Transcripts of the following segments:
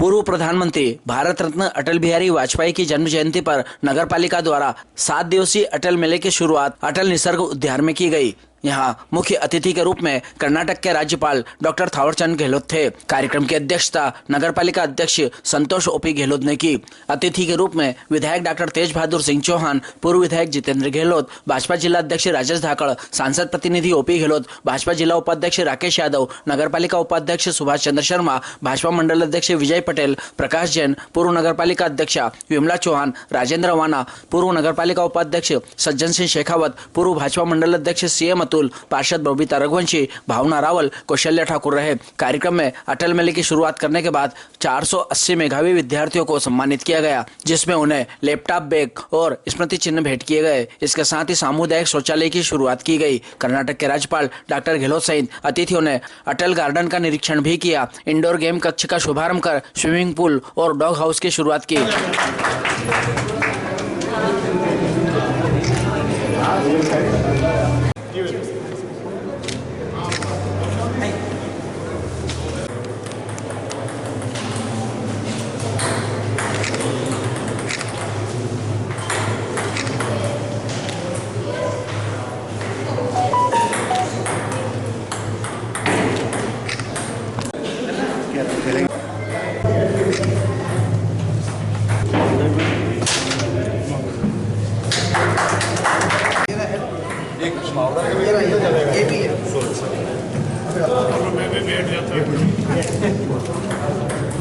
पूर्व प्रधानमंत्री भारत रत्न अटल बिहारी वाजपेयी की जन्म जयंती पर नगर पालिका द्वारा 7 दिवसीय अटल मेले की शुरुआत अटल निसर्ग उद्यान में की गई। यहाँ मुख्य अतिथि के रूप में कर्नाटक के राज्यपाल डॉक्टर थावरचंद गहलोत थे। कार्यक्रम की अध्यक्षता नगर पालिका अध्यक्ष संतोष ओपी गहलोत ने की। अतिथि के रूप में विधायक डॉक्टर तेज बहादुर सिंह चौहान, पूर्व विधायक जितेंद्र गहलोत, भाजपा जिला अध्यक्ष राजेश धाकड़, सांसद प्रतिनिधि ओपी गहलोत, भाजपा जिला उपाध्यक्ष राकेश यादव, नगर पालिका उपाध्यक्ष सुभाष चंद्र शर्मा, भाजपा मंडल अध्यक्ष विजय पटेल, प्रकाश जैन, पूर्व नगर पालिका अध्यक्षा विमला चौहान, राजेंद्र वाना, पूर्व नगर पालिका उपाध्यक्ष सज्जन सिंह शेखावत, पूर्व भाजपा मंडल अध्यक्ष सीएम पार्षद बबीता रघुवंशी, भावना रावल, कौशल्या ठाकुर रहे। कार्यक्रम में अटल मेले की शुरुआत करने के बाद 480 मेधावी विद्यार्थियों को सम्मानित किया गया, जिसमें उन्हें लैपटॉप, बैग और स्मृति चिन्ह भेंट किए गए। इसके साथ ही सामुदायिक शौचालय की शुरुआत की गई। कर्नाटक के राज्यपाल डॉक्टर गहलोत सहित अतिथियों ने अटल गार्डन का निरीक्षण भी किया। इंडोर गेम कक्ष का शुभारंभ कर स्विमिंग पूल और डॉग हाउस की शुरुआत की।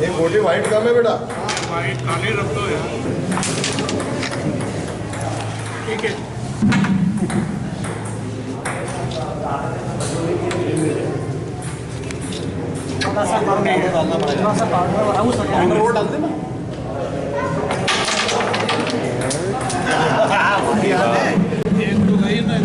एक मोटी वाइट कम है बेटा, वाइट काली रख दो यार। ठीक है, थोड़ा सा डालना पड़ेगा, थोड़ा सा पाउडर डाल देना। एक तो गई ना,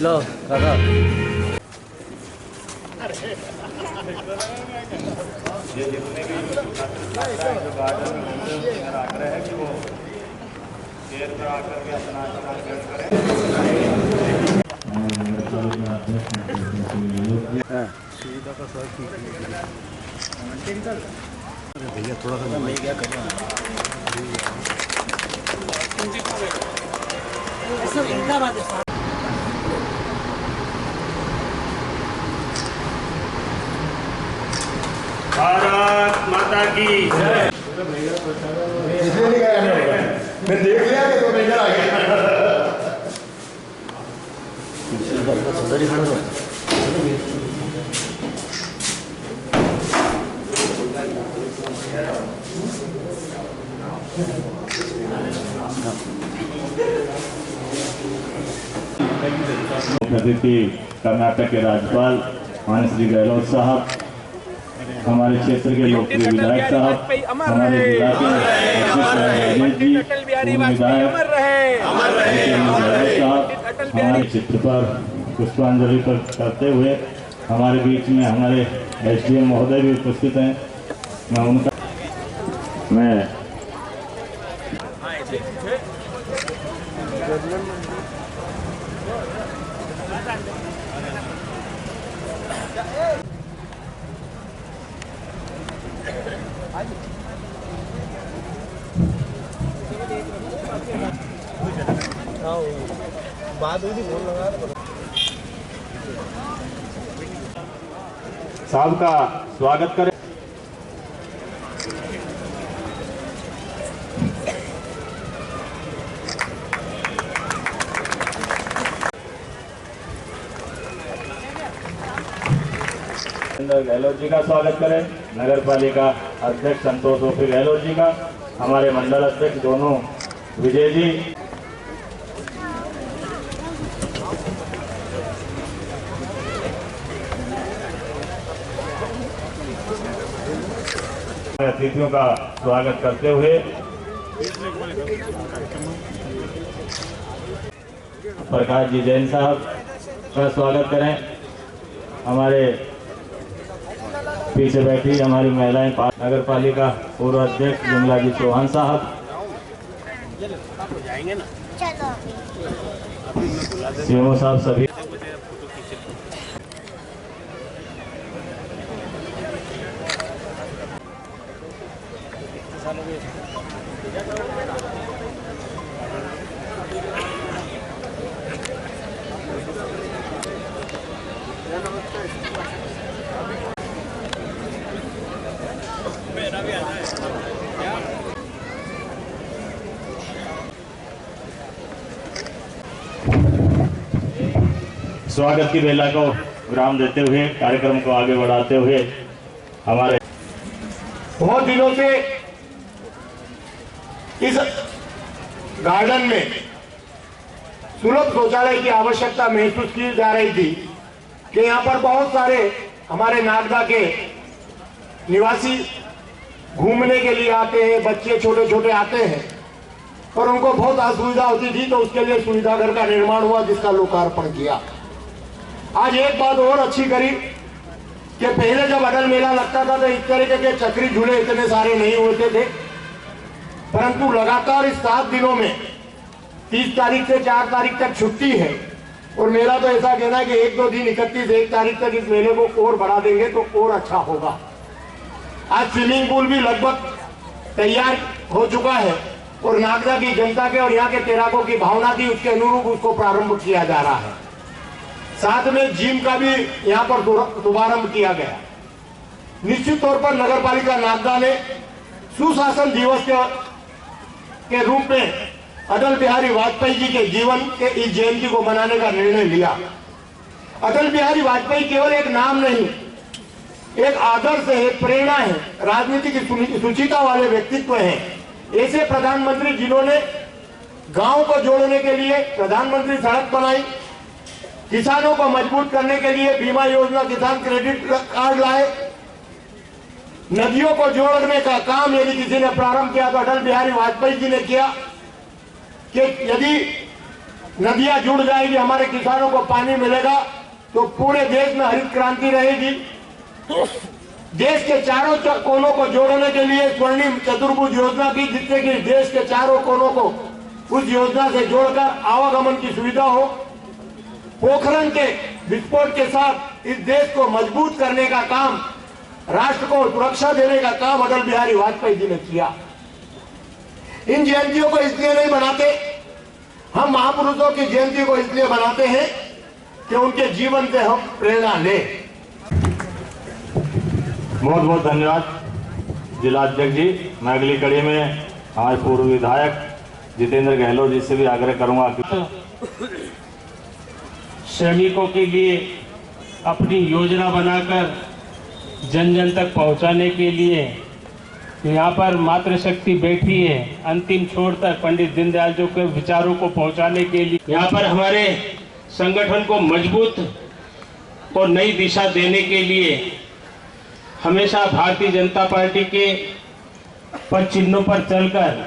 लो काका, ये जितने भी गार्डन में आग्रह है कि वो शेयर पर आकर के अपना करें। भैया थोड़ा सा मैं क्या कर रहा हूँ। भारत माता की जय। इसलिए नहीं गया मैं देख लिया कि तो मैं इधर आ गया। अतिथि कर्नाटक के राज्यपाल माननीय श्री गहलोत साहब, हमारे क्षेत्र के लोकप्रिय विधायक साहब, हमारे जिला के राजेश जी, विधायक साहब, हमारे चित्र पर पुष्पांजलि करते हुए हमारे बीच में हमारे एसडीएम महोदय भी उपस्थित हैं। मैं उनका बात हुई थी, फोन लगा साहब का स्वागत करें। गहलोत जी का स्वागत करें। नगर पालिका अध्यक्ष संतोष ओपी गहलोत जी का, हमारे मंडल अध्यक्ष दोनों विजय जी, अतिथियों का स्वागत करते हुए प्रकाश जी जैन साहब का स्वागत करें। हमारे पीछे बैठी हमारी महिलाएं, नगर पालिका पूर्व अध्यक्ष विमला जी चौहान साहब, सीएमओ साहब, सभी स्वागत की बेला को विराम देते हुए कार्यक्रम को आगे बढ़ाते हुए हमारे बहुत दिनों से इस गार्डन में सुलभ शौचालय की आवश्यकता महसूस की जा रही थी कि यहाँ पर बहुत सारे हमारे नागदा के निवासी घूमने के लिए आते हैं, बच्चे छोटे छोटे आते हैं और उनको बहुत असुविधा होती थी, तो उसके लिए सुविधा घर का निर्माण हुआ जिसका लोकार्पण किया। आज एक बात और अच्छी करी कि पहले जब अटल मेला लगता था तो इस तरीके के चक्री झूले इतने सारे नहीं होते थे, परंतु लगातार इस 7 दिनों में 30 तारीख से 4 तारीख तक छुट्टी है और मेरा तो ऐसा कहना है कि 1-2 दिन 31 तारीख तक इस मेले को और बढ़ा देंगे तो और अच्छा होगा। आज स्विमिंग पूल भी लगभग तैयार हो चुका है और नागदा की जनता के और यहाँ के तैराकों की भावना थी उसके अनुरूप उसको प्रारंभ किया जा रहा है। साथ में जिम का भी यहाँ पर शुभारंभ किया गया। निश्चित तौर पर नगर पालिका नागदा ने सुशासन दिवस के रूप में अटल बिहारी वाजपेयी जी के जीवन के इस जयंती को मनाने का निर्णय लिया। अटल बिहारी वाजपेयी केवल एक नाम नहीं, एक आदर्श है, प्रेरणा है, राजनीति की सुचिता वाले व्यक्तित्व हैं। ऐसे प्रधानमंत्री जिन्होंने गांव को जोड़ने के लिए प्रधानमंत्री सड़क बनाई, किसानों को मजबूत करने के लिए बीमा योजना, किसान क्रेडिट कार्ड लाए, नदियों को जोड़ने का काम यदि किसी ने प्रारंभ किया तो अटल बिहारी वाजपेयी जी ने किया कि यदि नदियां जुड़ जाएगी, हमारे किसानों को पानी मिलेगा तो पूरे देश में हरित क्रांति रहेगी। देश के चारों कोनों को जोड़ने के लिए स्वर्णिम चतुर्भुज योजना की, जिससे कि देश के चारों कोनों को उस योजना से जोड़कर आवागमन की सुविधा हो। पोखरण के विस्फोट के साथ इस देश को मजबूत करने का काम, राष्ट्र को सुरक्षा देने का काम अटल बिहारी वाजपेयी जी ने किया। इन जयंतियों को इसलिए नहीं बनाते, हम महापुरुषों की जयंती को इसलिए बनाते हैं कि उनके जीवन से हम प्रेरणा लें। बहुत बहुत धन्यवाद जिलाध्यक्ष जी। मैं अगली कड़ी में हमारे पूर्व विधायक जितेंद्र गहलोत जी से भी आग्रह करूंगा कि श्रमिकों के लिए अपनी योजना बनाकर जन जन तक पहुंचाने के लिए यहाँ पर मातृशक्ति बैठी है, अंतिम छोर तक पंडित दीनदयाल जी के विचारों को पहुंचाने के लिए यहाँ पर हमारे संगठन को मजबूत और नई दिशा देने के लिए हमेशा भारतीय जनता पार्टी के पद चिन्हों पर चलकर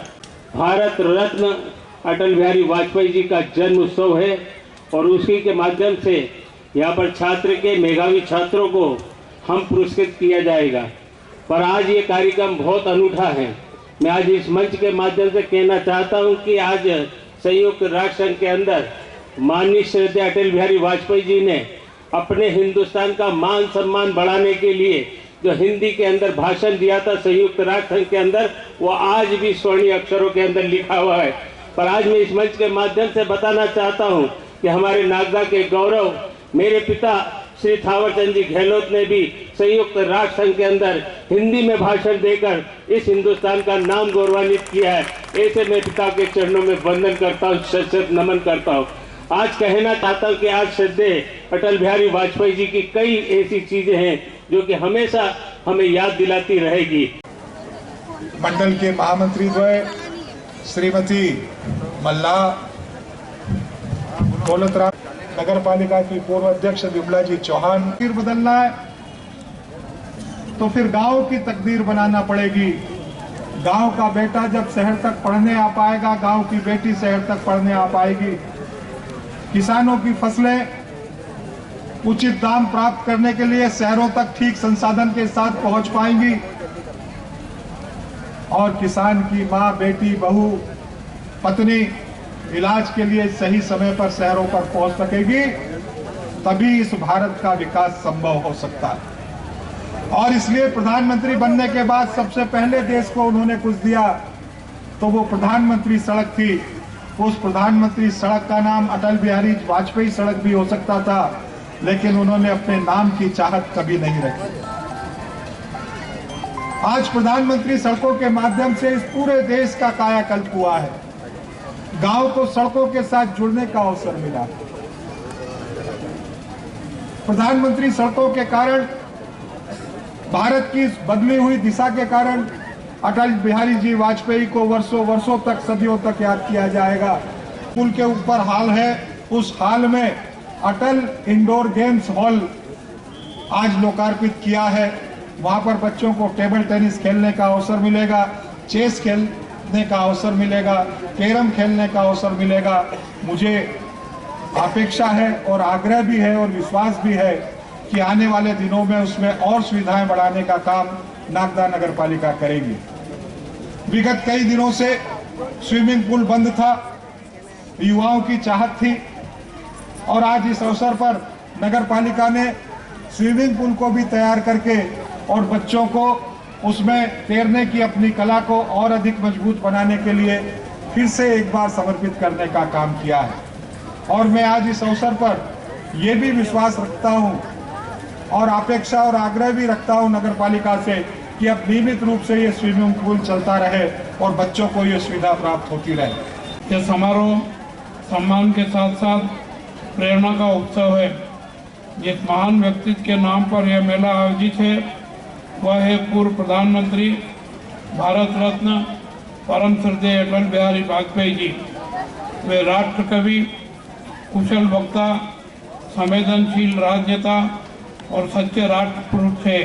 भारत रत्न अटल बिहारी वाजपेयी जी का जन्म उत्सव है और उसी के माध्यम से यहाँ पर छात्र के मेधावी छात्रों को हम पुरस्कृत किया जाएगा। पर आज ये कार्यक्रम बहुत अनूठा है। मैं आज इस मंच के माध्यम से कहना चाहता हूँ कि आज संयुक्त राष्ट्र संघ के अंदर माननीय श्रद्धेय अटल बिहारी वाजपेयी जी ने अपने हिंदुस्तान का मान सम्मान बढ़ाने के लिए जो हिंदी के अंदर भाषण दिया था संयुक्त राष्ट्र संघ के अंदर, वो आज भी स्वर्णीय अक्षरों के अंदर लिखा हुआ है। पर आज मैं इस मंच के माध्यम से बताना चाहता हूँ कि हमारे नागदा के गौरव मेरे पिता श्री थावरचंद जी गहलोत ने भी संयुक्त राष्ट्र संघ के अंदर हिंदी में भाषण देकर इस हिंदुस्तान का नाम गौरवान्वित किया है। ऐसे मैं पिता के चरणों में वंदन करता हूँ, शत नमन करता हूँ। आज कहना चाहता हूँ कि आज श्रद्धेय अटल बिहारी वाजपेयी जी की कई ऐसी चीजें हैं जो कि हमेशा हमें याद दिलाती रहेगी। मंडल के महामंत्री द्वय श्रीमती मल्ला दौलतराम, नगर पालिका की पूर्व अध्यक्ष विमला जी चौहान, फिर बदलना है तो फिर गांव की तकदीर बनाना पड़ेगी। गांव का बेटा जब शहर तक पढ़ने आ पाएगा, गांव की बेटी शहर तक पढ़ने आ पाएगी। किसानों की फसलें उचित दाम प्राप्त करने के लिए शहरों तक ठीक संसाधन के साथ पहुंच पाएंगी और किसान की मां, बेटी, बहू, पत्नी इलाज के लिए सही समय पर शहरों पर पहुंच सकेगी, तभी इस भारत का विकास संभव हो सकता है। और इसलिए प्रधानमंत्री बनने के बाद सबसे पहले देश को उन्होंने कुछ दिया तो वो प्रधानमंत्री सड़क थी। उस प्रधानमंत्री सड़क का नाम अटल बिहारी वाजपेयी सड़क भी हो सकता था, लेकिन उन्होंने अपने नाम की चाहत कभी नहीं रखी। आज प्रधानमंत्री सड़कों के माध्यम से इस पूरे देश का कायाकल्प हुआ है। गांव को सड़कों के साथ जुड़ने का अवसर मिला। प्रधानमंत्री सड़कों के कारण, भारत की बदली हुई दिशा के कारण अटल बिहारी जी वाजपेयी को वर्षों वर्षों तक, सदियों तक याद किया जाएगा। पुल के ऊपर हाल है, उस हाल में अटल इंडोर गेम्स हॉल आज लोकार्पित किया है। वहां पर बच्चों को टेबल टेनिस खेलने का अवसर मिलेगा, चेस खेलने का अवसर मिलेगा, कैरम खेलने का अवसर मिलेगा। मुझे अपेक्षा है और आग्रह भी है और विश्वास भी है कि आने वाले दिनों में उसमें और सुविधाएं बढ़ाने का काम नागदा नगर पालिका करेगी। विगत कई दिनों से स्विमिंग पूल बंद था, युवाओं की चाहत थी और आज इस अवसर पर नगर पालिका ने स्विमिंग पूल को भी तैयार करके और बच्चों को उसमें तैरने की अपनी कला को और अधिक मजबूत बनाने के लिए फिर से एक बार समर्पित करने का काम किया है। और मैं आज इस अवसर पर यह भी विश्वास रखता हूं और अपेक्षा और आग्रह भी रखता हूं नगर पालिका से कि अब नियमित रूप से ये स्विमिंग पूल चलता रहे और बच्चों को ये सुविधा प्राप्त होती रहे। यह समारोह सम्मान के साथ साथ प्रेरणा का उत्सव है। जिस महान व्यक्तित्व के नाम पर यह मेला आयोजित है वह है पूर्व प्रधानमंत्री, भारत रत्न, परम श्रद्धेय अटल बिहारी वाजपेयी जी। वे राष्ट्र कवि, कुशल वक्ता, संवेदनशील राजनेता और सच्चे राष्ट्र पुरुष थे।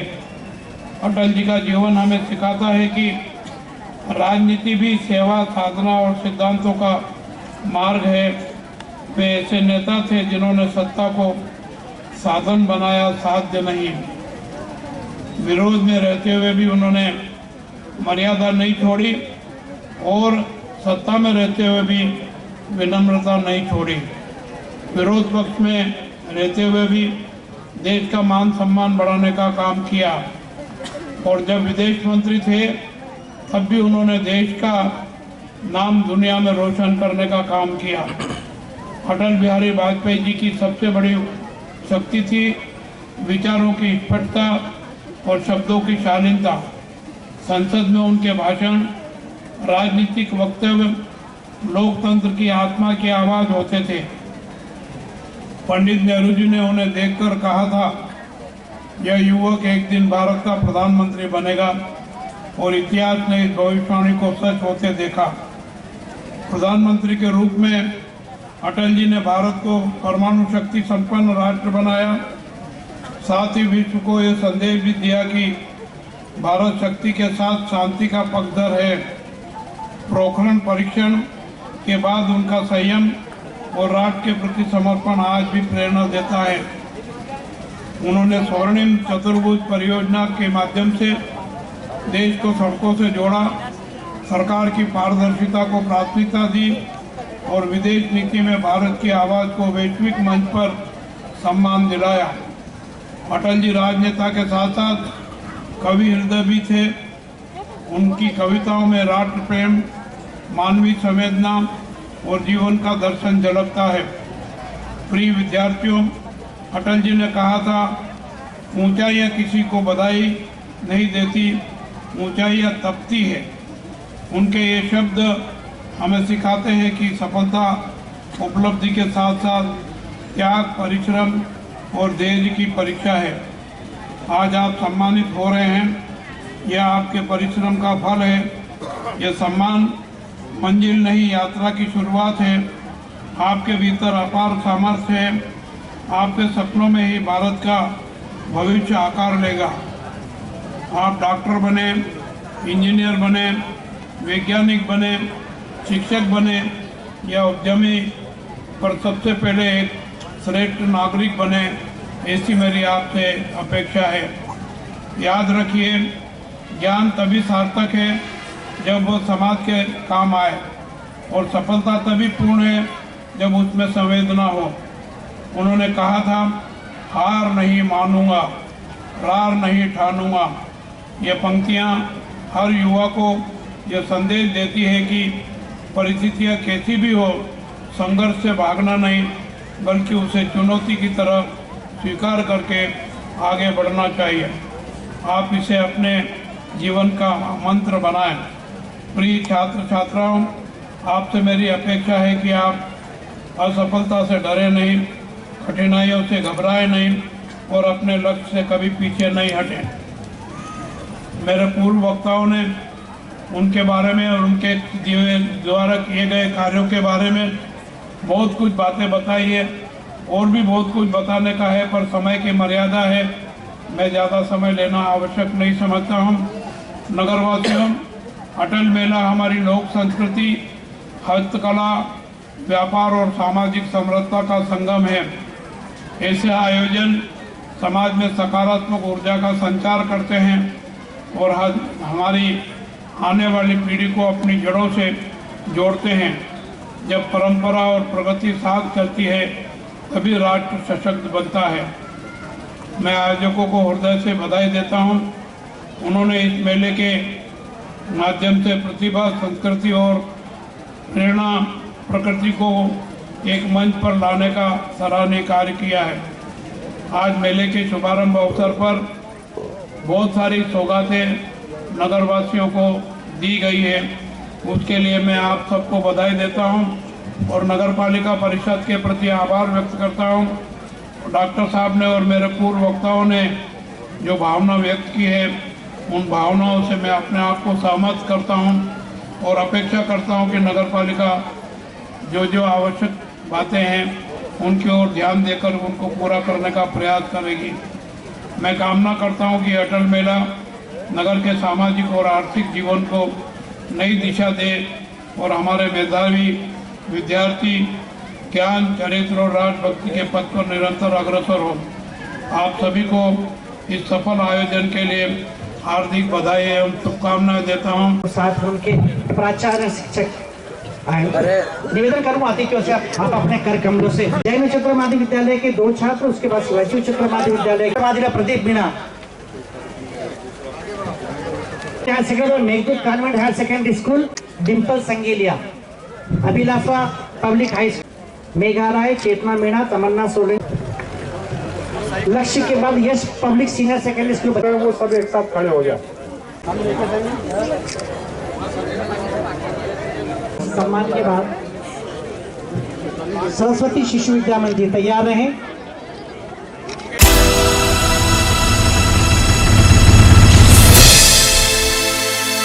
अटल जी का जीवन हमें सिखाता है कि राजनीति भी सेवा, साधना और सिद्धांतों का मार्ग है। वे ऐसे नेता थे जिन्होंने सत्ता को साधन बनाया, साध्य नहीं। विरोध में रहते हुए भी उन्होंने मर्यादा नहीं छोड़ी और सत्ता में रहते हुए भी विनम्रता नहीं छोड़ी। विरोध पक्ष में रहते हुए भी देश का मान सम्मान बढ़ाने का काम किया और जब विदेश मंत्री थे तब भी उन्होंने देश का नाम दुनिया में रोशन करने का काम किया। अटल बिहारी वाजपेयी जी की सबसे बड़ी शक्ति थी विचारों की स्पष्टता और शब्दों की शालीनता। संसद में उनके भाषण, राजनीतिक वक्तव्य लोकतंत्र की आत्मा की आवाज होते थे। पंडित नेहरू जी ने उन्हें देखकर कहा था, यह युवक एक दिन भारत का प्रधानमंत्री बनेगा और इतिहास ने इस भविष्यवाणी को सच होते देखा। प्रधानमंत्री के रूप में अटल जी ने भारत को परमाणु शक्ति संपन्न राष्ट्र बनाया। साथ ही विश्व को यह संदेश भी दिया कि भारत शक्ति के साथ शांति का पक्षधर है। पोखरण परीक्षण के बाद उनका संयम और राष्ट्र के प्रति समर्पण आज भी प्रेरणा देता है। उन्होंने स्वर्णिम चतुर्भुज परियोजना के माध्यम से देश को सड़कों से जोड़ा, सरकार की पारदर्शिता को प्राथमिकता दी और विदेश नीति में भारत की आवाज़ को वैश्विक मंच पर सम्मान दिलाया। अटल जी राजनेता के साथ साथ कवि हृदय भी थे। उनकी कविताओं में राष्ट्र प्रेम, मानवीय संवेदना और जीवन का दर्शन झलकता है। प्रिय विद्यार्थियों, अटल जी ने कहा था, ऊंचाइयां किसी को बधाई नहीं देती, ऊंचाइयां तपती है। उनके ये शब्द हमें सिखाते हैं कि सफलता उपलब्धि के साथ साथ त्याग, परिश्रम और धैर्य की परीक्षा है। आज आप सम्मानित हो रहे हैं, यह आपके परिश्रम का फल है। यह सम्मान मंजिल नहीं, यात्रा की शुरुआत है। आपके भीतर अपार सामर्थ्य है। आपके सपनों में ही भारत का भविष्य आकार लेगा। आप डॉक्टर बने, इंजीनियर बने, वैज्ञानिक बने, शिक्षक बने या उद्यमी, पर सबसे पहले एक श्रेष्ठ नागरिक बने ऐसी मेरी आपसे अपेक्षा है। याद रखिए, ज्ञान तभी सार्थक है जब वो समाज के काम आए, और सफलता तभी पूर्ण है जब उसमें संवेदना हो। उन्होंने कहा था, हार नहीं मानूंगा, रार नहीं ठानूंगा। ये पंक्तियाँ हर युवा को ये संदेश देती है कि परिस्थितियाँ कैसी भी हो, संघर्ष से भागना नहीं बल्कि उसे चुनौती की तरह स्वीकार करके आगे बढ़ना चाहिए। आप इसे अपने जीवन का मंत्र बनाएं। प्रिय छात्र छात्राओं, आपसे मेरी अपेक्षा है कि आप असफलता से डरे नहीं, कठिनाइयों से घबराए नहीं और अपने लक्ष्य से कभी पीछे नहीं हटें। मेरे पूर्व वक्ताओं ने उनके बारे में और उनके द्वारा किए गए कार्यों के बारे में बहुत कुछ बातें बताई है, और भी बहुत कुछ बताने का है, पर समय की मर्यादा है, मैं ज़्यादा समय लेना आवश्यक नहीं समझता हूँ। नगरवासियों, अटल मेला हमारी लोक संस्कृति, हस्तकला, व्यापार और सामाजिक समरसता का संगम है। ऐसे आयोजन समाज में सकारात्मक ऊर्जा का संचार करते हैं और हमारी आने वाली पीढ़ी को अपनी जड़ों से जोड़ते हैं। जब परंपरा और प्रगति साथ चलती है तभी राष्ट्र सशक्त बनता है। मैं आयोजकों को हृदय से बधाई देता हूं। उन्होंने इस मेले के माध्यम से प्रतिभा, संस्कृति और प्रेरणा प्रकृति को एक मंच पर लाने का सराहनीय कार्य किया है। आज मेले के शुभारंभ अवसर पर बहुत सारी सौगातें नगरवासियों को दी गई है, उसके लिए मैं आप सबको बधाई देता हूं और नगर पालिका परिषद के प्रति आभार व्यक्त करता हूं। डॉक्टर साहब ने और मेरे पूर्व वक्ताओं ने जो भावना व्यक्त की है, उन भावनाओं से मैं अपने आप को सहमत करता हूं और अपेक्षा करता हूं कि नगर पालिका जो जो आवश्यक बातें हैं उनकी ओर ध्यान देकर उनको पूरा करने का प्रयास करेगी। मैं कामना करता हूं कि अटल मेला नगर के सामाजिक और आर्थिक जीवन को नई दिशा दे और हमारे मेधावी विद्यार्थी ज्ञान, चरित्र और राजभक्ति के पथ पर निरंतर अग्रसर हो। आप सभी को इस सफल आयोजन के लिए हार्दिक बधाई एवं शुभकामनाएं देता हूं। साथ उनके प्राचार्य, शिक्षक निवेदन करूँ अतिथियों से आप अपने कर कमलों से जैन उच्चतर माध्यमिक विद्यालय के 2 छात्र, उसके बाद शिवाजी उच्चतर माध्यमिक विद्यालय के Pradeep Meena, Meghdoot convent higher secondary school, Dimple Sangelia, Abhilasha public high school, Megha Rai, Chetna Meena, Tamanna Solanki, लक्ष्य के बाद Yash public senior secondary school. वो सब एक साथ खड़े हो जाए। सम्मान के बाद सरस्वती शिशु विद्या मंदिर तैयार रहें।